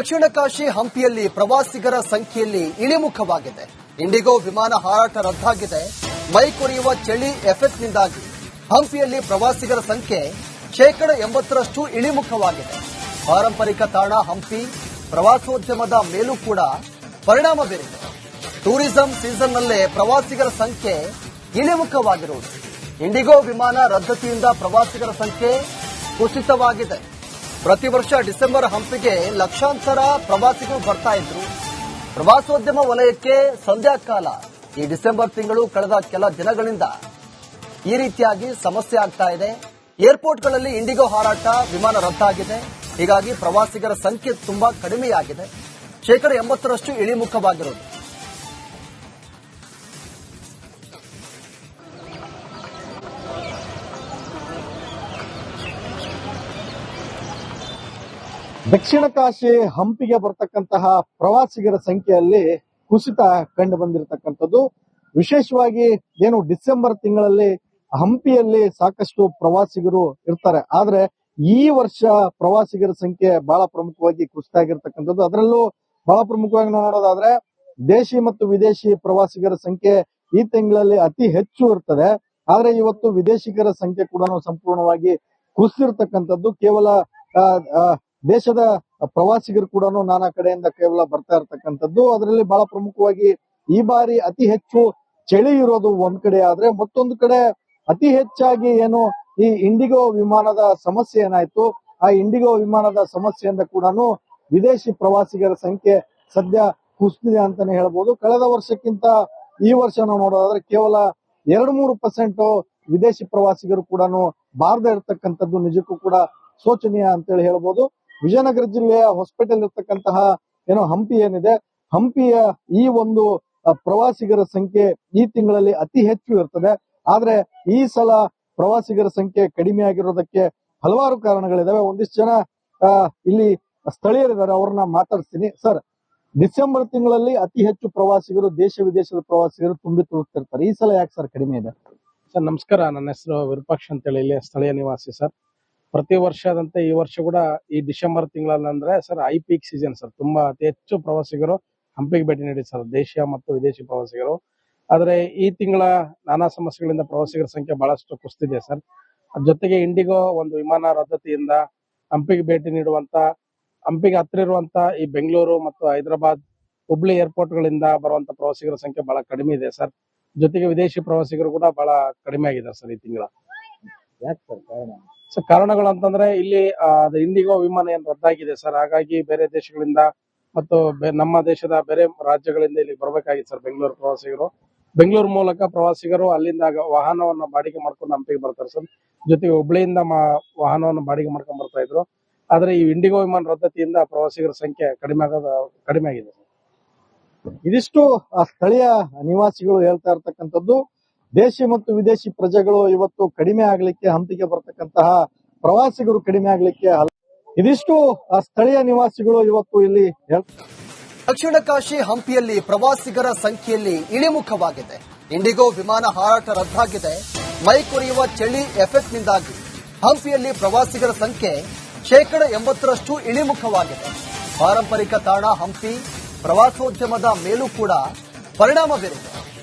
ದಕ್ಷಿಣ ಕಾಶಿ ಹಂಪಿಯಲ್ಲಿ ಪ್ರವಾಸಿಗರ ಸಂಖ್ಯೆಯಲ್ಲಿ ಇಳಿಮುಖವಾಗಿದೆ. ಇಂಡಿಗೋ ವಿಮಾನ ಹಾರಾಟ ರದ್ದಾಗಿದೆ. ಮೈ ಕೊರೆಯುವ ಚಳಿ ಎಫೆಕ್ಟ್ನಿಂದಾಗಿ ಹಂಪಿಯಲ್ಲಿ ಪ್ರವಾಸಿಗರ ಸಂಖ್ಯೆ 80% ಇಳಿಮುಖವಾಗಿದೆ. ಪಾರಂಪರಿಕ ತಾಣ ಹಂಪಿ ಪ್ರವಾಸೋದ್ಯಮದ ಮೇಲೂ ಕೂಡ ಪರಿಣಾಮ ಬೀರಿದೆ. ಟೂರಿಸಂ ಸೀಸನ್ನಲ್ಲೇ ಪ್ರವಾಸಿಗರ ಸಂಖ್ಯೆ ಇಳಿಮುಖವಾಗಿರುವುದು. ಇಂಡಿಗೋ ವಿಮಾನ ರದ್ದತಿಯಿಂದ ಪ್ರವಾಸಿಗರ ಸಂಖ್ಯೆ ಕುಸಿತವಾಗಿದೆ. ಪ್ರತಿ ವರ್ಷ ಡಿಸೆಂಬರ್ ಹಂಪಿಗೆ ಲಕ್ಷಾಂತರ ಪ್ರವಾಸಿಗರು ಬರ್ತಾ ಇದ್ರು. ಪ್ರವಾಸೋದ್ಯಮ ವಲಯಕ್ಕೆ ಸಂಧ್ಯಾಕಾಲ ಈ ಡಿಸೆಂಬರ್ ತಿಂಗಳು ಕಳೆದ ಕೆಲ ದಿನಗಳಿಂದ ಈ ರೀತಿಯಾಗಿ ಸಮಸ್ಯೆ ಆಗ್ತಾ ಇದೆ. ಏರ್ಪೋರ್ಟ್ಗಳಲ್ಲಿ ಇಂಡಿಗೋ ಹಾರಾಟ ವಿಮಾನ ರದ್ದಾಗಿದೆ. ಹೀಗಾಗಿ ಪ್ರವಾಸಿಗರ ಸಂಖ್ಯೆ ತುಂಬಾ ಕಡಿಮೆಯಾಗಿದೆ. 80% ಇಳಿಮುಖವಾಗಿರುವುದು. ದಕ್ಷಿಣ ಕಾಶಿ ಹಂಪಿಗೆ ಬರ್ತಕ್ಕಂತಹ ಪ್ರವಾಸಿಗರ ಸಂಖ್ಯೆಯಲ್ಲಿ ಕುಸಿತ ಕಂಡು ಬಂದಿರತಕ್ಕಂಥದ್ದು. ವಿಶೇಷವಾಗಿ ಏನು ಡಿಸೆಂಬರ್ ತಿಂಗಳಲ್ಲಿ ಹಂಪಿಯಲ್ಲಿ ಸಾಕಷ್ಟು ಪ್ರವಾಸಿಗರು ಇರ್ತಾರೆ. ಆದ್ರೆ ಈ ವರ್ಷ ಪ್ರವಾಸಿಗರ ಸಂಖ್ಯೆ ಬಹಳ ಪ್ರಮುಖವಾಗಿ ಕುಸಿತ ಆಗಿರ್ತಕ್ಕಂಥದ್ದು. ಅದರಲ್ಲೂ ಬಹಳ ಪ್ರಮುಖವಾಗಿ ನೋಡೋದಾದ್ರೆ ದೇಶಿ ಮತ್ತು ವಿದೇಶಿ ಪ್ರವಾಸಿಗರ ಸಂಖ್ಯೆ ಈ ತಿಂಗಳಲ್ಲಿ ಅತಿ ಹೆಚ್ಚು ಇರ್ತದೆ. ಆದ್ರೆ ಇವತ್ತು ವಿದೇಶಿಗರ ಸಂಖ್ಯೆ ಕೂಡ ಸಂಪೂರ್ಣವಾಗಿ ಕುಸಿದಿರ್ತಕ್ಕಂಥದ್ದು. ಕೇವಲ ದೇಶದ ಪ್ರವಾಸಿಗರು ಕೂಡ ನಾನಾ ಕಡೆಯಿಂದ ಕೇವಲ ಬರ್ತಾ ಇರ್ತಕ್ಕಂಥದ್ದು. ಅದರಲ್ಲಿ ಬಹಳ ಪ್ರಮುಖವಾಗಿ ಈ ಬಾರಿ ಅತಿ ಹೆಚ್ಚು ಚಳಿ ಇರೋದು ಒಂದ್ ಕಡೆ ಆದ್ರೆ, ಮತ್ತೊಂದು ಕಡೆ ಅತಿ ಹೆಚ್ಚಾಗಿ ಏನು ಈ ಇಂಡಿಗೋ ವಿಮಾನದ ಸಮಸ್ಯೆ ಏನಾಯ್ತು, ಆ ಇಂಡಿಗೋ ವಿಮಾನದ ಸಮಸ್ಯೆಯಿಂದ ಕೂಡ ವಿದೇಶಿ ಪ್ರವಾಸಿಗರ ಸಂಖ್ಯೆ ಸದ್ಯ ಕುಸಿದಿದೆ ಅಂತಾನೆ ಹೇಳ್ಬೋದು. ಕಳೆದ ವರ್ಷಕ್ಕಿಂತ ಈ ವರ್ಷ ನಾವು ನೋಡೋದಾದ್ರೆ ಕೇವಲ 2-3% ವಿದೇಶಿ ಪ್ರವಾಸಿಗರು ಕೂಡ ಬಾರದೇ ಇರತಕ್ಕಂಥದ್ದು ನಿಜಕ್ಕೂ ಕೂಡ ಶೋಚನೀಯ ಅಂತೇಳಿ ಹೇಳ್ಬೋದು. ವಿಜಯನಗರ ಜಿಲ್ಲೆಯ ಹೊಸಪೇಟೆಲ್ ಇರ್ತಕ್ಕಂತಹ ಏನೋ ಹಂಪಿ ಏನಿದೆ, ಹಂಪಿಯ ಈ ಒಂದು ಪ್ರವಾಸಿಗರ ಸಂಖ್ಯೆ ಈ ತಿಂಗಳಲ್ಲಿ ಅತಿ ಹೆಚ್ಚು ಇರ್ತದೆ. ಆದ್ರೆ ಈ ಸಲ ಪ್ರವಾಸಿಗರ ಸಂಖ್ಯೆ ಕಡಿಮೆ ಆಗಿರೋದಕ್ಕೆ ಹಲವಾರು ಕಾರಣಗಳಿದಾವೆ. ಒಂದಿಷ್ಟು ಜನ ಇಲ್ಲಿ ಸ್ಥಳೀಯರಿದ್ದಾರೆ, ಅವ್ರನ್ನ ಮಾತಾಡ್ತೀನಿ. ಸರ್, ಡಿಸೆಂಬರ್ ತಿಂಗಳಲ್ಲಿ ಅತಿ ಹೆಚ್ಚು ಪ್ರವಾಸಿಗರು ದೇಶ ವಿದೇಶದ ಪ್ರವಾಸಿಗರು ತುಂಬಿ ತುಳುಕ್ತಿರ್ತಾರೆ. ಈ ಸಲ ಯಾಕೆ ಸರ್ ಕಡಿಮೆ ಇದೆ? ಸರ್ ನಮಸ್ಕಾರ, ನನ್ನ ಹೆಸರು ವಿರೂಪಾಕ್ಷ ಅಂತೇಳಿ ಇಲ್ಲಿ ಸ್ಥಳೀಯ ನಿವಾಸಿ ಸರ್. ಪ್ರತಿ ವರ್ಷದಂತೆ ಈ ವರ್ಷ ಕೂಡ ಈ ಡಿಸೆಂಬರ್ ತಿಂಗಳಲ್ಲಿ ಅಂದ್ರೆ sir high peak season sir. ತುಂಬಾ ಅತಿ ಹೆಚ್ಚು ಪ್ರವಾಸಿಗರು ಹಂಪಿಗೆ ಭೇಟಿ ನೀಡಿ ಸರ್, ದೇಶೀಯ ಮತ್ತು ವಿದೇಶಿ ಪ್ರವಾಸಿಗರು. ಆದ್ರೆ ಈ ತಿಂಗಳ ನಾನಾ ಸಮಸ್ಯೆಗಳಿಂದ ಪ್ರವಾಸಿಗರ ಸಂಖ್ಯೆ ಬಹಳಷ್ಟು ಕುಸಿದಿದೆ ಸರ್. ಜೊತೆಗೆ ಇಂಡಿಗೋ ಒಂದು ವಿಮಾನ ರದ್ದತಿಯಿಂದ ಹಂಪಿಗೆ ಭೇಟಿ ನೀಡುವಂತ, ಹಂಪಿಗೆ ಹತ್ತಿರ ಇರುವಂತ ಈ ಬೆಂಗಳೂರು ಮತ್ತು ಹೈದರಾಬಾದ್ ಹುಬ್ಳಿ ಏರ್ಪೋರ್ಟ್ ಗಳಿಂದ ಬರುವಂತ ಪ್ರವಾಸಿಗರ ಸಂಖ್ಯೆ ಬಹಳ ಕಡಿಮೆ ಇದೆ ಸರ್. ಜೊತೆಗೆ ವಿದೇಶಿ ಪ್ರವಾಸಿಗರು ಕೂಡ ಬಹಳ ಕಡಿಮೆ ಆಗಿದ್ದಾರೆ ಸರ್ ಈ ತಿಂಗಳ. ಯಾಕೆ ಸರ್ ಕಾರಣ? ಸರ್ ಕಾರಣಗಳು ಅಂತಂದ್ರೆ ಇಲ್ಲಿ ಇಂಡಿಗೋ ವಿಮಾನ ಏನು ರದ್ದಾಗಿದೆ ಸರ್. ಹಾಗಾಗಿ ಬೇರೆ ದೇಶಗಳಿಂದ ಮತ್ತು ನಮ್ಮ ದೇಶದ ಬೇರೆ ರಾಜ್ಯಗಳಿಂದ ಇಲ್ಲಿ ಬರ್ಬೇಕಾಗಿತ್ತು ಸರ್ ಬೆಂಗಳೂರು ಪ್ರವಾಸಿಗರು. ಬೆಂಗಳೂರು ಮೂಲಕ ಪ್ರವಾಸಿಗರು ಅಲ್ಲಿಂದ ವಾಹನವನ್ನು ಬಾಡಿಗೆ ಮಾಡ್ಕೊಂಡು ಹಂಪಿಗೆ ಬರ್ತಾರೆ ಸರ್. ಜೊತೆಗೆ ಹುಬ್ಳಿಯಿಂದ ವಾಹನವನ್ನು ಬಾಡಿಗೆ ಮಾಡ್ಕೊಂಡು ಬರ್ತಾ ಇದ್ರು. ಆದ್ರೆ ಈ ಇಂಡಿಗೋ ವಿಮಾನ ರದ್ದತಿಯಿಂದ ಪ್ರವಾಸಿಗರ ಸಂಖ್ಯೆ ಕಡಿಮೆ ಆಗಿದೆ ಸರ್. ಇದಿಷ್ಟು ಸ್ಥಳೀಯ ನಿವಾಸಿಗಳು ಹೇಳ್ತಾ ಇರ್ತಕ್ಕಂಥದ್ದು. ದೇಶಿ ಮತ್ತು ವಿದೇಶಿ ಪ್ರಜೆಗಳು ಇವತ್ತು ಕಡಿಮೆ ಆಗ್ಲಿಕ್ಕೆ, ಹಂಪಿಗೆ ಬರ್ತಕ್ಕಂತಹ ಪ್ರವಾಸಿಗರು ಕಡಿಮೆ ಆಗ್ಲಿಕ್ಕೆ ಇದಿಷ್ಟು ಸ್ಥಳೀಯ ನಿವಾಸಿಗಳು ಇವತ್ತು ಇಲ್ಲಿ ದಕ್ಷಿಣ ಕಾಶಿ ಹಂಪಿಯಲ್ಲಿ ಪ್ರವಾಸಿಗರ ಸಂಖ್ಯೆಯಲ್ಲಿ ಇಳಿಮುಖವಾಗಿದೆ. ಇಂಡಿಗೋ ವಿಮಾನ ಹಾರಾಟ ರದ್ದಾಗಿದೆ. ಮೈ ಕೊರೆಯುವ ಚಳಿ ಎಫೆಕ್ಟ್ನಿಂದಾಗಿ ಹಂಪಿಯಲ್ಲಿ ಪ್ರವಾಸಿಗರ ಸಂಖ್ಯೆ 80% ಇಳಿಮುಖವಾಗಿದೆ. ಪಾರಂಪರಿಕ ತಾಣ ಹಂಪಿ ಪ್ರವಾಸೋದ್ಯಮದ ಮೇಲೂ ಕೂಡ ಪರಿಣಾಮ ಬೀರಿದೆ.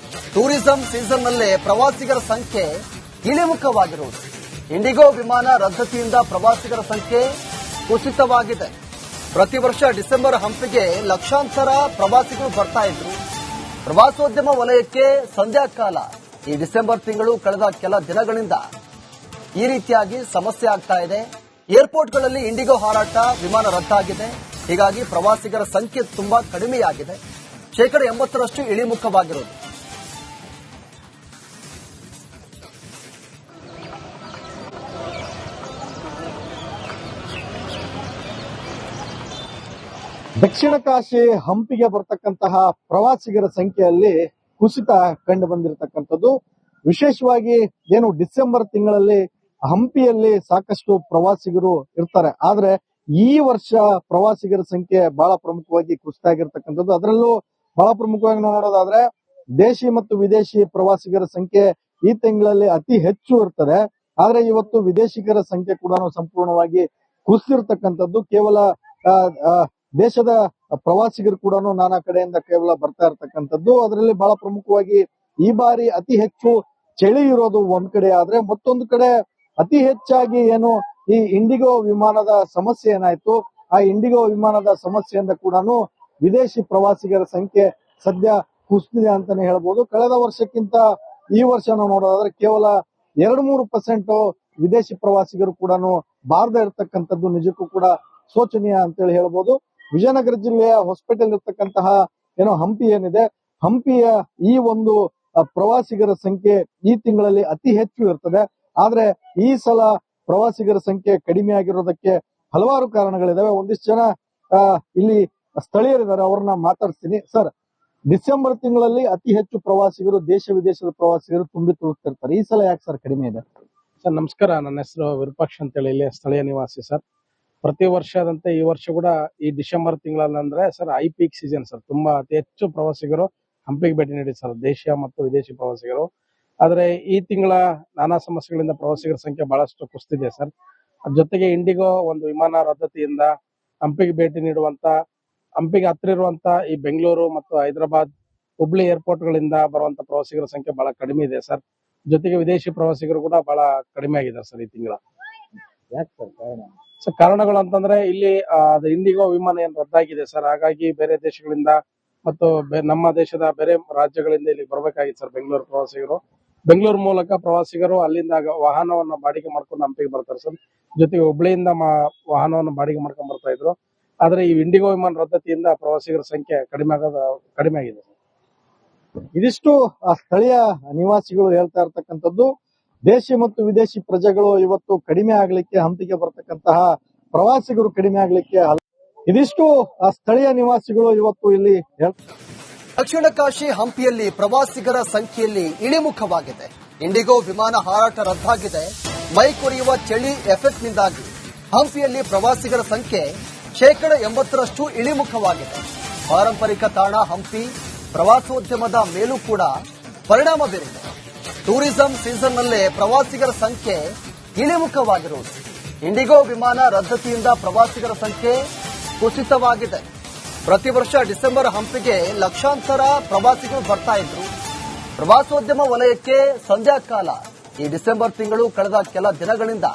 ಟೂರಿಸಂ ಸೀಸನ್ನಲ್ಲೇ ಪ್ರವಾಸಿಗರ ಸಂಖ್ಯೆ ಇಳಿಮುಖವಾಗಿರುವುದು. ಇಂಡಿಗೋ ವಿಮಾನ ರದ್ದತಿಯಿಂದ ಪ್ರವಾಸಿಗರ ಸಂಖ್ಯೆ ಕುಸಿತವಾಗಿದೆ. ಪ್ರತಿ ವರ್ಷ ಡಿಸೆಂಬರ್ ಹಂಪಿಗೆ ಲಕ್ಷಾಂತರ ಪ್ರವಾಸಿಗರು ಬರ್ತಾ ಇದ್ರು. ಪ್ರವಾಸೋದ್ಯಮ ವಲಯಕ್ಕೆ ಸಂಧ್ಯಾಕಾಲ ಈ ಡಿಸೆಂಬರ್ ತಿಂಗಳು ಕಳೆದ ಕೆಲ ದಿನಗಳಿಂದ ಈ ರೀತಿಯಾಗಿ ಸಮಸ್ಯೆ ಆಗ್ತಾ ಇದೆ. ಏರ್ಪೋರ್ಟ್ಗಳಲ್ಲಿ ಇಂಡಿಗೋ ಹಾರಾಟ ವಿಮಾನ ರದ್ದಾಗಿದೆ. ಹೀಗಾಗಿ ಪ್ರವಾಸಿಗರ ಸಂಖ್ಯೆ ತುಂಬಾ ಕಡಿಮೆಯಾಗಿದೆ. 80% ಇಳಿಮುಖವಾಗಿರುವುದು. ದಕ್ಷಿಣ ಕಾಶಿ ಹಂಪಿಗೆ ಬರ್ತಕ್ಕಂತಹ ಪ್ರವಾಸಿಗರ ಸಂಖ್ಯೆಯಲ್ಲಿ ಕುಸಿತ ಕಂಡು ಬಂದಿರತಕ್ಕಂಥದ್ದು. ವಿಶೇಷವಾಗಿ ಏನು ಡಿಸೆಂಬರ್ ತಿಂಗಳಲ್ಲಿ ಹಂಪಿಯಲ್ಲಿ ಸಾಕಷ್ಟು ಪ್ರವಾಸಿಗರು ಇರ್ತಾರೆ. ಆದ್ರೆ ಈ ವರ್ಷ ಪ್ರವಾಸಿಗರ ಸಂಖ್ಯೆ ಬಹಳ ಪ್ರಮುಖವಾಗಿ ಕುಸಿತ ಆಗಿರ್ತಕ್ಕಂಥದ್ದು. ಅದರಲ್ಲೂ ಬಹಳ ಪ್ರಮುಖವಾಗಿ ನೋಡೋದಾದ್ರೆ ದೇಶಿ ಮತ್ತು ವಿದೇಶಿ ಪ್ರವಾಸಿಗರ ಸಂಖ್ಯೆ ಈ ತಿಂಗಳಲ್ಲಿ ಅತಿ ಹೆಚ್ಚು ಇರ್ತದೆ. ಆದ್ರೆ ಇವತ್ತು ವಿದೇಶಿಗರ ಸಂಖ್ಯೆ ಕೂಡ ಸಂಪೂರ್ಣವಾಗಿ ಕುಸಿದಿರ್ತಕ್ಕಂಥದ್ದು. ಕೇವಲ ದೇಶದ ಪ್ರವಾಸಿಗರು ಕೂಡ ನಾನಾ ಕಡೆಯಿಂದ ಕೇವಲ ಬರ್ತಾ ಇರ್ತಕ್ಕಂಥದ್ದು. ಅದರಲ್ಲಿ ಬಹಳ ಪ್ರಮುಖವಾಗಿ ಈ ಬಾರಿ ಅತಿ ಹೆಚ್ಚು ಚಳಿ ಇರೋದು ಒಂದ್ ಕಡೆ ಆದ್ರೆ, ಮತ್ತೊಂದು ಕಡೆ ಅತಿ ಹೆಚ್ಚಾಗಿ ಏನು ಈ ಇಂಡಿಗೋ ವಿಮಾನದ ಸಮಸ್ಯೆ ಏನಾಯ್ತು, ಆ ಇಂಡಿಗೋ ವಿಮಾನದ ಸಮಸ್ಯೆಯಿಂದ ಕೂಡ ವಿದೇಶಿ ಪ್ರವಾಸಿಗರ ಸಂಖ್ಯೆ ಸದ್ಯ ಕುಸಿದಿದೆ ಅಂತಾನೆ ಹೇಳ್ಬೋದು. ಕಳೆದ ವರ್ಷಕ್ಕಿಂತ ಈ ವರ್ಷ ನಾವು ನೋಡೋದಾದ್ರೆ ಕೇವಲ 2-3% ವಿದೇಶಿ ಪ್ರವಾಸಿಗರು ಕೂಡ ಬಾರದೇ ಇರತಕ್ಕಂಥದ್ದು ನಿಜಕ್ಕೂ ಕೂಡ ಶೋಚನೀಯ ಅಂತೇಳಿ ಹೇಳ್ಬೋದು. ವಿಜಯನಗರ ಜಿಲ್ಲೆಯ ಹೊಸಪೇಟೆಯಲ್ಲಿ ಇರ್ತಕ್ಕಂತಹ ಏನೋ ಹಂಪಿ ಏನಿದೆ, ಹಂಪಿಯ ಈ ಒಂದು ಪ್ರವಾಸಿಗರ ಸಂಖ್ಯೆ ಈ ತಿಂಗಳಲ್ಲಿ ಅತಿ ಹೆಚ್ಚು ಇರ್ತದೆ. ಆದ್ರೆ ಈ ಸಲ ಪ್ರವಾಸಿಗರ ಸಂಖ್ಯೆ ಕಡಿಮೆ ಆಗಿರೋದಕ್ಕೆ ಹಲವಾರು ಕಾರಣಗಳಿದಾವೆ. ಒಂದಿಷ್ಟು ಜನ ಇಲ್ಲಿ ಸ್ಥಳೀಯರಿದ್ದಾರೆ, ಅವ್ರನ್ನ ಮಾತಾಡ್ತೀನಿ. ಸರ್, ಡಿಸೆಂಬರ್ ತಿಂಗಳಲ್ಲಿ ಅತಿ ಹೆಚ್ಚು ಪ್ರವಾಸಿಗರು, ದೇಶ ವಿದೇಶದ ಪ್ರವಾಸಿಗರು ತುಂಬಿ ತುಳುಕ್ತಿರ್ತಾರೆ. ಈ ಸಲ ಯಾಕೆ ಸರ್ ಕಡಿಮೆ ಇದೆ? ಸರ್ ನಮಸ್ಕಾರ, ನನ್ನ ಹೆಸರು ವಿರೂಪಾಕ್ಷ ಅಂತೇಳಿ ಇಲ್ಲಿ ಸ್ಥಳೀಯ ನಿವಾಸಿ ಸರ್. ಪ್ರತಿ ವರ್ಷದಂತೆ ಈ ವರ್ಷ ಕೂಡ ಈ ಡಿಸೆಂಬರ್ ತಿಂಗಳಲ್ಲಿ ಅಂದ್ರೆ sir high peak season sir. ತುಂಬಾ ಅತಿ ಹೆಚ್ಚು ಪ್ರವಾಸಿಗರು ಹಂಪಿಗೆ ಭೇಟಿ ನೀಡಿ ಸರ್, ದೇಶೀಯ ಮತ್ತು ವಿದೇಶಿ ಪ್ರವಾಸಿಗರು. ಆದ್ರೆ ಈ ತಿಂಗಳ ನಾನಾ ಸಮಸ್ಯೆಗಳಿಂದ ಪ್ರವಾಸಿಗರ ಸಂಖ್ಯೆ ಬಹಳಷ್ಟು ಕುಸಿದಿದೆ ಸರ್. ಅದ್ರ ಜೊತೆಗೆ ಇಂಡಿಗೋ ಒಂದು ವಿಮಾನ ರದ್ದತಿಯಿಂದ ಹಂಪಿಗೆ ಭೇಟಿ ನೀಡುವಂತ, ಹಂಪಿಗೆ ಹತ್ತಿರ ಇರುವಂತ ಈ ಬೆಂಗಳೂರು ಮತ್ತು ಹೈದರಾಬಾದ್, ಹುಬ್ಳಿ ಏರ್ಪೋರ್ಟ್ ಗಳಿಂದ ಬರುವಂತ ಪ್ರವಾಸಿಗರ ಸಂಖ್ಯೆ ಬಹಳ ಕಡಿಮೆ ಇದೆ ಸರ್. ಜೊತೆಗೆ ವಿದೇಶಿ ಪ್ರವಾಸಿಗರು ಕೂಡ ಬಹಳ ಕಡಿಮೆ ಆಗಿದೆ ಸರ್ ಈ ತಿಂಗಳ. ಯಾಕೆ ಸರ್ ಕಾರಣ? ಸರ್ ಕಾರಣಗಳು ಅಂತಂದ್ರೆ ಇಲ್ಲಿ ಅದು ಇಂಡಿಗೋ ವಿಮಾನ ಏನ್ ರದ್ದಾಗಿದೆ ಸರ್, ಹಾಗಾಗಿ ಬೇರೆ ದೇಶಗಳಿಂದ ಮತ್ತು ನಮ್ಮ ದೇಶದ ಬೇರೆ ರಾಜ್ಯಗಳಿಂದ ಇಲ್ಲಿ ಬರ್ಬೇಕಾಗಿತ್ತು ಸರ್ ಬೆಂಗಳೂರು ಪ್ರವಾಸಿಗರು. ಬೆಂಗಳೂರು ಮೂಲಕ ಪ್ರವಾಸಿಗರು ಅಲ್ಲಿಂದ ವಾಹನವನ್ನು ಬಾಡಿಗೆ ಮಾಡ್ಕೊಂಡು ಹಂಪಿಗೆ ಬರ್ತಾರೆ ಸರ್. ಜೊತೆಗೆ ಹುಬ್ಳಿಯಿಂದ ವಾಹನವನ್ನು ಬಾಡಿಗೆ ಮಾಡ್ಕೊಂಡು ಬರ್ತಾ ಇದ್ರು. ಆದ್ರೆ ಈ ಇಂಡಿಗೋ ವಿಮಾನ ರದ್ದತಿಯಿಂದ ಪ್ರವಾಸಿಗರ ಸಂಖ್ಯೆ ಕಡಿಮೆ ಆಗಿದೆ. ಇದಿಷ್ಟು ಸ್ಥಳೀಯ ನಿವಾಸಿಗಳು ಹೇಳ್ತಾ ಇರ್ತಕ್ಕಂಥದ್ದು. ದೇಶಿ ಮತ್ತು ವಿದೇಶಿ ಪ್ರಜೆಗಳು ಇವತ್ತು ಕಡಿಮೆ ಆಗ್ಲಿಕ್ಕೆ, ಹಂಪಿಗೆ ಬರ್ತಕ್ಕಂತಹ ಪ್ರವಾಸಿಗರು ಕಡಿಮೆ ಆಗ್ಲಿಕ್ಕೆ ಇದಿಷ್ಟು ಸ್ಥಳೀಯ ನಿವಾಸಿಗಳು ಇವತ್ತು ಇಲ್ಲಿ ದಕ್ಷಿಣ ಕಾಶಿ ಹಂಪಿಯಲ್ಲಿ ಪ್ರವಾಸಿಗರ ಸಂಖ್ಯೆಯಲ್ಲಿ ಇಳಿಮುಖವಾಗಿದೆ. ಇಂಡಿಗೋ ವಿಮಾನ ಹಾರಾಟ ರದ್ದಾಗಿದೆ. ಮೈ ಕೊರೆಯುವ ಚಳಿ ಎಫೆಕ್ಟ್ನಿಂದಾಗಿ ಹಂಪಿಯಲ್ಲಿ ಪ್ರವಾಸಿಗರ ಸಂಖ್ಯೆ 80% ಇಳಿಮುಖವಾಗಿದೆ. ಪಾರಂಪರಿಕ ತಾಣ ಹಂಪಿ ಪ್ರವಾಸೋದ್ಯಮದ ಮೇಲೂ ಕೂಡ ಪರಿಣಾಮ ಬೀರಿದೆ. ಟೂರಿಸಂ ಸೀಸನ್ನಲ್ಲೇ ಪ್ರವಾಸಿಗರ ಸಂಖ್ಯೆ ಇಳಿಮುಖವಾಗಿರುವುದು. ಇಂಡಿಗೋ ವಿಮಾನ ರದ್ದತಿಯಿಂದ ಪ್ರವಾಸಿಗರ ಸಂಖ್ಯೆ ಕುಸಿತವಾಗಿದೆ. ಪ್ರತಿ ವರ್ಷ ಡಿಸೆಂಬರ್ ಹಂಪಿಗೆ ಲಕ್ಷಾಂತರ ಪ್ರವಾಸಿಗರು ಬರ್ತಾ ಇದ್ರು. ಪ್ರವಾಸೋದ್ಯಮ ವಲಯಕ್ಕೆ ಸಂಧ್ಯಾ ಕಾಲ ಈ ಡಿಸೆಂಬರ್ ತಿಂಗಳು ಕಳೆದ ಕೆಲ ದಿನಗಳಿಂದ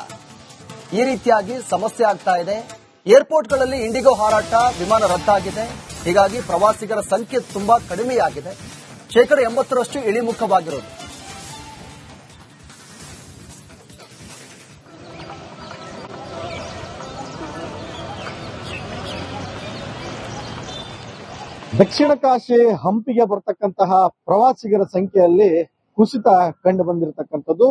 ಈ ರೀತಿಯಾಗಿ ಸಮಸ್ಯೆ ಆಗ್ತಾ ಇದೆ. ಏರ್ಪೋರ್ಟ್ಗಳಲ್ಲಿ ಇಂಡಿಗೋ ಹಾರಾಟ ವಿಮಾನ ರದ್ದಾಗಿದೆ. ಹೀಗಾಗಿ ಪ್ರವಾಸಿಗರ ಸಂಖ್ಯೆ ತುಂಬಾ ಕಡಿಮೆಯಾಗಿದೆ. 80% ಇಳಿಮುಖವಾಗಿರೋದು. ದಕ್ಷಿಣ ಕಾಶಿ ಹಂಪಿಗೆ ಬರ್ತಕ್ಕಂತಹ ಪ್ರವಾಸಿಗರ ಸಂಖ್ಯೆಯಲ್ಲಿ ಕುಸಿತ ಕಂಡು ಬಂದಿರತಕ್ಕಂಥದ್ದು.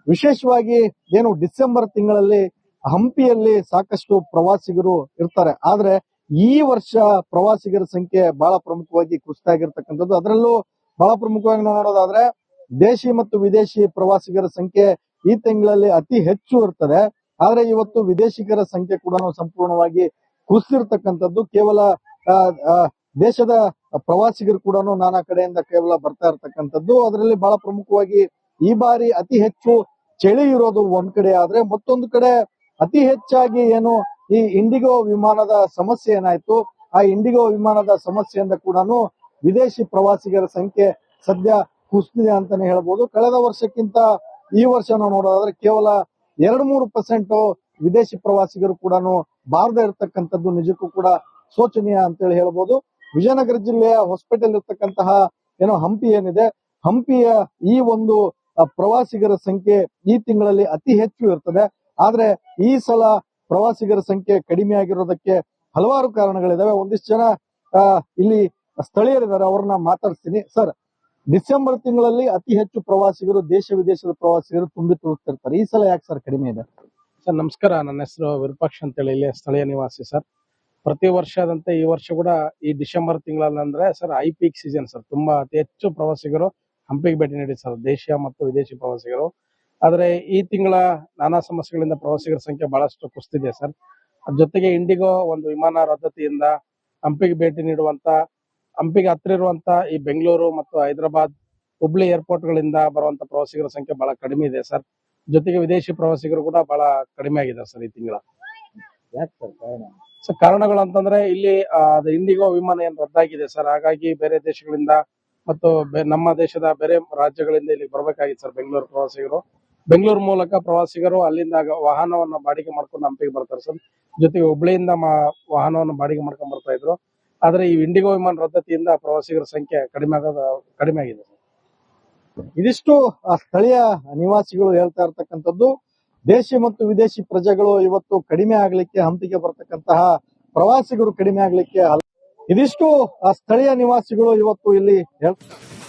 ವಿಶೇಷವಾಗಿ ಏನು ಡಿಸೆಂಬರ್ ತಿಂಗಳಲ್ಲಿ ಹಂಪಿಯಲ್ಲಿ ಸಾಕಷ್ಟು ಪ್ರವಾಸಿಗರು ಇರ್ತಾರೆ. ಆದ್ರೆ ಈ ವರ್ಷ ಪ್ರವಾಸಿಗರ ಸಂಖ್ಯೆ ಬಹಳ ಪ್ರಮುಖವಾಗಿ ಕುಸಿತ ಆಗಿರ್ತಕ್ಕಂಥದ್ದು. ಅದರಲ್ಲೂ ಬಹಳ ಪ್ರಮುಖವಾಗಿ ನಾವು ನೋಡೋದಾದ್ರೆ ದೇಶಿ ಮತ್ತು ವಿದೇಶಿ ಪ್ರವಾಸಿಗರ ಸಂಖ್ಯೆ ಈ ತಿಂಗಳಲ್ಲಿ ಅತಿ ಹೆಚ್ಚು ಇರ್ತದೆ. ಆದ್ರೆ ಇವತ್ತು ವಿದೇಶಿಗರ ಸಂಖ್ಯೆ ಕೂಡ ಸಂಪೂರ್ಣವಾಗಿ ಕುಸಿದಿರ್ತಕ್ಕಂಥದ್ದು. ಕೇವಲ ದೇಶದ ಪ್ರವಾಸಿಗರು ಕೂಡ ನಾನಾ ಕಡೆಯಿಂದ ಕೇವಲ ಬರ್ತಾ ಇರ್ತಕ್ಕಂಥದ್ದು. ಅದರಲ್ಲಿ ಬಹಳ ಪ್ರಮುಖವಾಗಿ ಈ ಬಾರಿ ಅತಿ ಹೆಚ್ಚು ಚಳಿ ಇರೋದು ಒಂದ್ ಕಡೆ ಆದ್ರೆ, ಮತ್ತೊಂದು ಕಡೆ ಅತಿ ಹೆಚ್ಚಾಗಿ ಏನು ಈ ಇಂಡಿಗೋ ವಿಮಾನದ ಸಮಸ್ಯೆ ಏನಾಯ್ತು, ಆ ಇಂಡಿಗೋ ವಿಮಾನದ ಸಮಸ್ಯೆಯಿಂದ ಕೂಡ ವಿದೇಶಿ ಪ್ರವಾಸಿಗರ ಸಂಖ್ಯೆ ಸದ್ಯ ಕುಸಿದಿದೆ ಅಂತಾನೆ ಹೇಳ್ಬೋದು. ಕಳೆದ ವರ್ಷಕ್ಕಿಂತ ಈ ವರ್ಷ ನಾವು ನೋಡೋದಾದ್ರೆ ಕೇವಲ 2-3% ವಿದೇಶಿ ಪ್ರವಾಸಿಗರು ಕೂಡ ಬಾರದೇ ಇರತಕ್ಕಂಥದ್ದು ನಿಜಕ್ಕೂ ಕೂಡ ಶೋಚನೀಯ ಅಂತೇಳಿ ಹೇಳ್ಬೋದು. ವಿಜಯನಗರ ಜಿಲ್ಲೆಯ ಹೊಸಪೇಟೆಯಲ್ಲಿ ಇರ್ತಕ್ಕಂತಹ ಏನೋ ಹಂಪಿ ಏನಿದೆ, ಹಂಪಿಯ ಈ ಒಂದು ಪ್ರವಾಸಿಗರ ಸಂಖ್ಯೆ ಈ ತಿಂಗಳಲ್ಲಿ ಅತಿ ಹೆಚ್ಚು ಇರ್ತದೆ. ಆದ್ರೆ ಈ ಸಲ ಪ್ರವಾಸಿಗರ ಸಂಖ್ಯೆ ಕಡಿಮೆ ಆಗಿರೋದಕ್ಕೆ ಹಲವಾರು ಕಾರಣಗಳಿದಾವೆ. ಒಂದಿಷ್ಟು ಜನ ಇಲ್ಲಿ ಸ್ಥಳೀಯರಿದ್ದಾರೆ, ಅವ್ರನ್ನ ಮಾತಾಡ್ತೀನಿ. ಸರ್, ಡಿಸೆಂಬರ್ ತಿಂಗಳಲ್ಲಿ ಅತಿ ಹೆಚ್ಚು ಪ್ರವಾಸಿಗರು, ದೇಶ ವಿದೇಶದ ಪ್ರವಾಸಿಗರು ತುಂಬಿ ತುಳುಕ್ತಿರ್ತಾರೆ. ಈ ಸಲ ಯಾಕೆ ಸರ್ ಕಡಿಮೆ ಇದೆ? ಸರ್ ನಮಸ್ಕಾರ, ನನ್ನ ಹೆಸರು ವಿರೂಪಾಕ್ಷ ಅಂತೇಳಿ ಇಲ್ಲಿ ಸ್ಥಳೀಯ ನಿವಾಸಿ ಸರ್. ಪ್ರತಿ ವರ್ಷದಂತೆ ಈ ವರ್ಷ ಕೂಡ ಈ ಡಿಸೆಂಬರ್ ತಿಂಗಳಲ್ಲಿ ಅಂದ್ರೆ sir high peak season sir. ತುಂಬಾ ಅತಿ ಹೆಚ್ಚು ಪ್ರವಾಸಿಗರು ಹಂಪಿಗೆ ಭೇಟಿ ನೀಡಿ ಸರ್, ದೇಶೀಯ ಮತ್ತು ವಿದೇಶಿ ಪ್ರವಾಸಿಗರು. ಆದ್ರೆ ಈ ತಿಂಗಳ ನಾನಾ ಸಮಸ್ಯೆಗಳಿಂದ ಪ್ರವಾಸಿಗರ ಸಂಖ್ಯೆ ಬಹಳಷ್ಟು ಕುಸಿದಿದೆ ಸರ್. ಅದ್ರ ಜೊತೆಗೆ ಇಂಡಿಗೋ ಒಂದು ವಿಮಾನ ರದ್ದತಿಯಿಂದ ಹಂಪಿಗೆ ಭೇಟಿ ನೀಡುವಂತ, ಹಂಪಿಗೆ ಹತ್ತಿರ ಇರುವಂತ ಈ ಬೆಂಗಳೂರು ಮತ್ತು ಹೈದರಾಬಾದ್, ಹುಬ್ಳಿ ಏರ್ಪೋರ್ಟ್ ಗಳಿಂದ ಬರುವಂತ ಪ್ರವಾಸಿಗರ ಸಂಖ್ಯೆ ಬಹಳ ಕಡಿಮೆ ಇದೆ ಸರ್. ಜೊತೆಗೆ ವಿದೇಶಿ ಪ್ರವಾಸಿಗರು ಕೂಡ ಬಹಳ ಕಡಿಮೆ ಆಗಿದೆ ಸರ್ ಈ ತಿಂಗಳ. ಯಾಕೆ ಸರ್ ಕಾರಣ? ಸೊ ಕಾರಣಗಳು ಅಂತಂದ್ರೆ ಇಲ್ಲಿ ಅದು ಇಂಡಿಗೋ ವಿಮಾನ ಏನ್ ರದ್ದಾಗಿದೆ ಸರ್, ಹಾಗಾಗಿ ಬೇರೆ ದೇಶಗಳಿಂದ ಮತ್ತು ನಮ್ಮ ದೇಶದ ಬೇರೆ ರಾಜ್ಯಗಳಿಂದ ಇಲ್ಲಿ ಬರ್ಬೇಕಾಗಿತ್ತು ಸರ್ ಬೆಂಗಳೂರು ಪ್ರವಾಸಿಗರು. ಬೆಂಗಳೂರು ಮೂಲಕ ಪ್ರವಾಸಿಗರು ಅಲ್ಲಿಂದ ವಾಹನವನ್ನ ಬಾಡಿಗೆ ಮಾಡ್ಕೊಂಡು ಹಂಪಿಗೆ ಬರ್ತಾರೆ ಸರ್. ಜೊತೆಗೆ ಹುಬ್ಳಿಯಿಂದ ವಾಹನವನ್ನು ಬಾಡಿಗೆ ಮಾಡ್ಕೊಂಡು ಬರ್ತಾ ಇದ್ರು. ಆದ್ರೆ ಈ ಇಂಡಿಗೋ ವಿಮಾನ ರದ್ದತಿಯಿಂದ ಪ್ರವಾಸಿಗರ ಸಂಖ್ಯೆ ಕಡಿಮೆ ಆಗಿದೆ ಸರ್. ಇದಿಷ್ಟು ಆ ಸ್ಥಳೀಯ ನಿವಾಸಿಗಳು ಹೇಳ್ತಾ ಇರ್ತಕ್ಕಂಥದ್ದು. ದೇಶಿ ಮತ್ತು ವಿದೇಶಿ ಪ್ರಜೆಗಳು ಇವತ್ತು ಕಡಿಮೆ ಆಗ್ಲಿಕ್ಕೆ, ಹಂಪಿಗೆ ಬರ್ತಕ್ಕಂತಹ ಪ್ರವಾಸಿಗರು ಕಡಿಮೆ ಆಗ್ಲಿಕ್ಕೆ ಇದಿಷ್ಟು ಆ ಸ್ಥಳೀಯ ನಿವಾಸಿಗಳು ಇವತ್ತು ಇಲ್ಲಿ ಹೇಳ್ತಾರೆ.